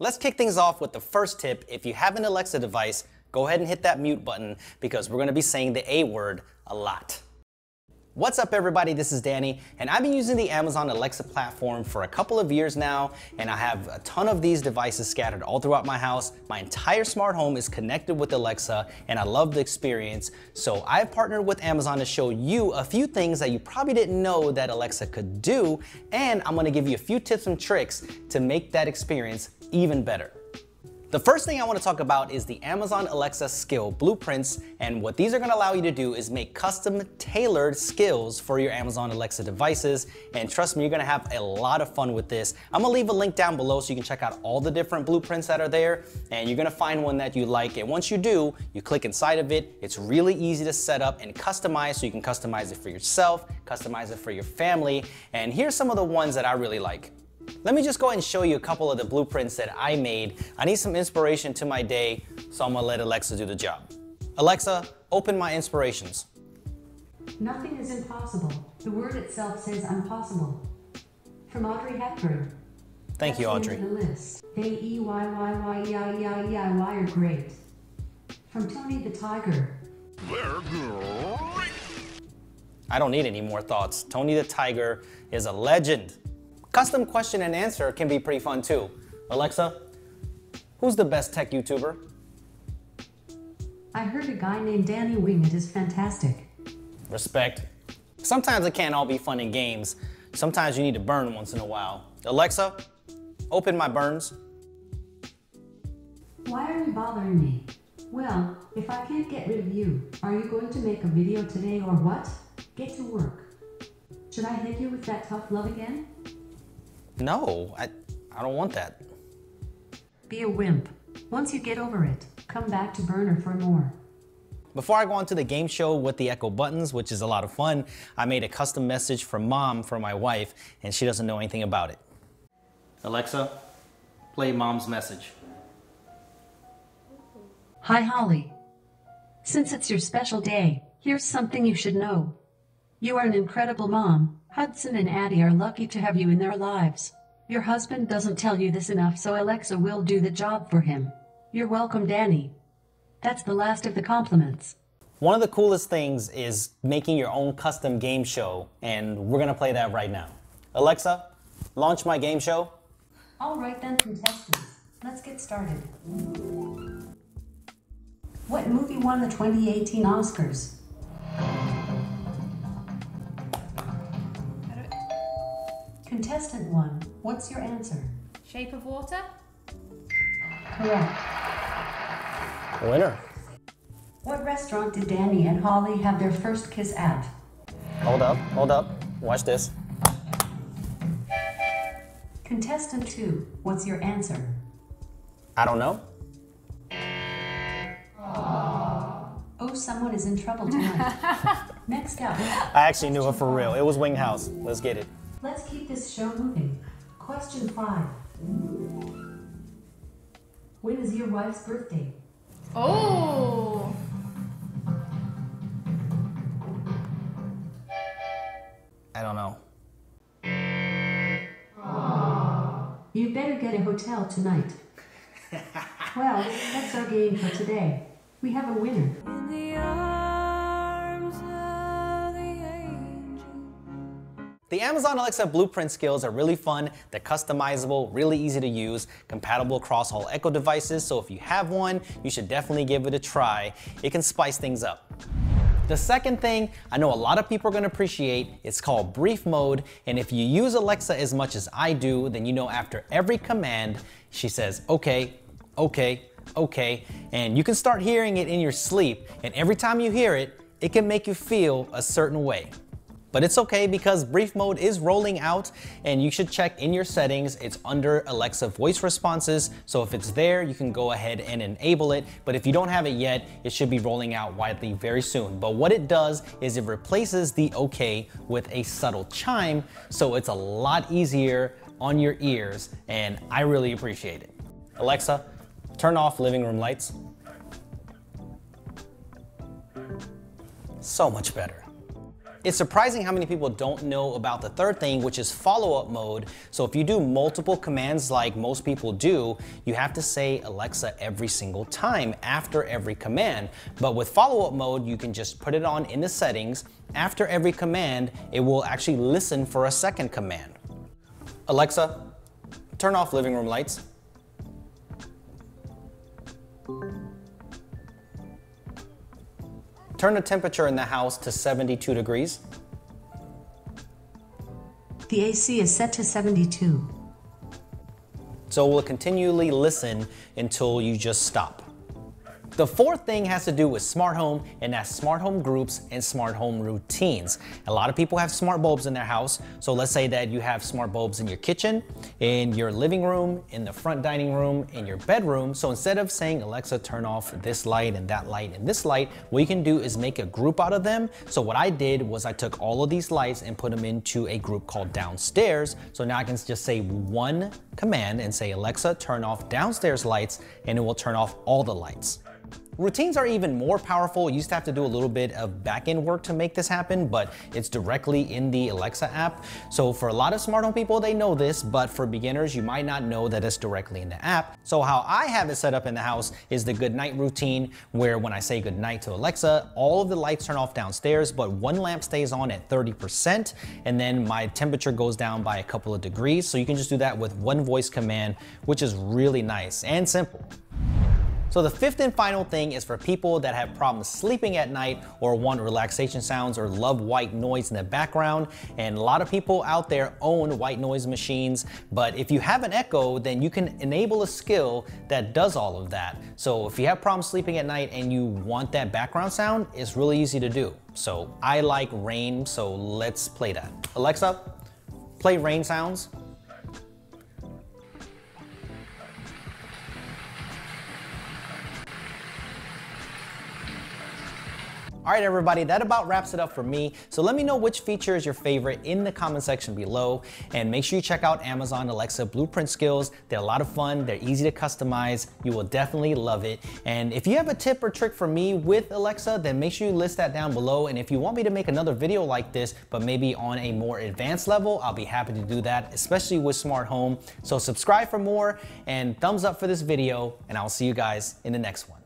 Let's kick things off with the first tip. If you have an Alexa device, go ahead and hit that mute button because we're going to be saying the A word a lot. What's up everybody, this is Danny, and I've been using the Amazon Alexa platform for a couple of years now, and I have a ton of these devices scattered all throughout my house. My entire smart home is connected with Alexa, and I love the experience. So I've partnered with Amazon to show you a few things that you probably didn't know that Alexa could do, and I'm gonna give you a few tips and tricks to make that experience even better. The first thing I want to talk about is the Amazon Alexa skill blueprints, and what these are going to allow you to do is make custom tailored skills for your Amazon Alexa devices, and trust me, you're going to have a lot of fun with this. I'm going to leave a link down below so you can check out all the different blueprints that are there, and you're going to find one that you like, and once you do, you click inside of it. It's really easy to set up and customize, so you can customize it for yourself, customize it for your family, and here's some of the ones that I really like. Let me just go ahead and show you a couple of the blueprints that I made. I need some inspiration to my day, so I'm gonna let Alexa do the job. Alexa, open my inspirations. Nothing is impossible. The word itself says impossible. From Audrey Hepburn. Thank you, Audrey. The list. A-E-Y-Y-Y-Y-Y-Y are great. From Tony the Tiger. They're great. I don't need any more thoughts. Tony the Tiger is a legend. Custom question and answer can be pretty fun too. Alexa, who's the best tech YouTuber? I heard a guy named Danny Winget is fantastic. Respect. Sometimes it can't all be fun and games. Sometimes you need to burn once in a while. Alexa, open my burns. Why are you bothering me? Well, if I can't get rid of you, are you going to make a video today or what? Get to work. Should I hit you with that tough love again? No, I don't want that. Be a wimp. Once you get over it, come back to Burner for more. Before I go on to the game show with the Echo buttons, which is a lot of fun, I made a custom message from Mom for my wife, and she doesn't know anything about it. Alexa, play Mom's message. Hi, Holly. Since it's your special day, here's something you should know. You are an incredible mom. Hudson and Addie are lucky to have you in their lives. Your husband doesn't tell you this enough, so Alexa will do the job for him. You're welcome, Danny. That's the last of the compliments. One of the coolest things is making your own custom game show, and we're gonna play that right now. Alexa, launch my game show. All right then, contestants. Let's get started. What movie won the 2018 Oscars? Contestant 1, what's your answer? Shape of Water? Correct. Winner. What restaurant did Danny and Holly have their first kiss at? Hold up. Watch this. Contestant 2, what's your answer? I don't know. Oh, someone is in trouble tonight. Next up. I actually knew it for real. It was Wing House. Let's get it. Let's keep this show moving. Question 5. When is your wife's birthday? Oh! I don't know. You better get a hotel tonight. Well, that's our game for today. We have a winner. In the arms of the angel. The Amazon Alexa blueprint skills are really fun, they're customizable, really easy to use, compatible across all Echo devices, so if you have one, you should definitely give it a try. It can spice things up. The second thing I know a lot of people are going to appreciate, it's called brief mode, and if you use Alexa as much as I do, then you know after every command, she says, okay, okay, okay, and you can start hearing it in your sleep, and every time you hear it, it can make you feel a certain way. But it's okay because brief mode is rolling out, and you should check in your settings. It's under Alexa voice responses, so if it's there, you can go ahead and enable it. But if you don't have it yet, it should be rolling out widely very soon. But what it does is it replaces the okay with a subtle chime, so it's a lot easier on your ears, and I really appreciate it. Alexa, turn off living room lights. So much better. It's surprising how many people don't know about the third thing, which is follow-up mode. So if you do multiple commands like most people do, you have to say Alexa every single time after every command. But with follow-up mode, you can just put it on in the settings. After every command, it will actually listen for a second command. Alexa, turn off living room lights. Turn the temperature in the house to 72 degrees. The AC is set to 72. So it will continually listen until you just stop. The fourth thing has to do with smart home, and that's smart home groups and smart home routines. A lot of people have smart bulbs in their house. So let's say that you have smart bulbs in your kitchen, in your living room, in the front dining room, in your bedroom. So instead of saying, Alexa, turn off this light and that light and this light, what you can do is make a group out of them. So what I did was I took all of these lights and put them into a group called downstairs. So now I can just say one command and say, Alexa, turn off downstairs lights, and it will turn off all the lights. Routines are even more powerful. You used to have to do a little bit of back-end work to make this happen, but it's directly in the Alexa app. So for a lot of smart home people, they know this, but for beginners, you might not know that it's directly in the app. So how I have it set up in the house is the good night routine, where when I say good night to Alexa, all of the lights turn off downstairs, but one lamp stays on at 30%, and then my temperature goes down by a couple of degrees. So you can just do that with one voice command, which is really nice and simple. So the fifth and final thing is for people that have problems sleeping at night or want relaxation sounds or love white noise in the background. And a lot of people out there own white noise machines, but if you have an Echo, then you can enable a skill that does all of that. So if you have problems sleeping at night and you want that background sound, it's really easy to do. So I like rain, so let's play that. Alexa, play rain sounds. All right, everybody, that about wraps it up for me. So let me know which feature is your favorite in the comment section below. And make sure you check out Amazon Alexa Blueprint Skills. They're a lot of fun. They're easy to customize. You will definitely love it. And if you have a tip or trick for me with Alexa, then make sure you list that down below. And if you want me to make another video like this, but maybe on a more advanced level, I'll be happy to do that, especially with smart home. So subscribe for more and thumbs up for this video, and I'll see you guys in the next one.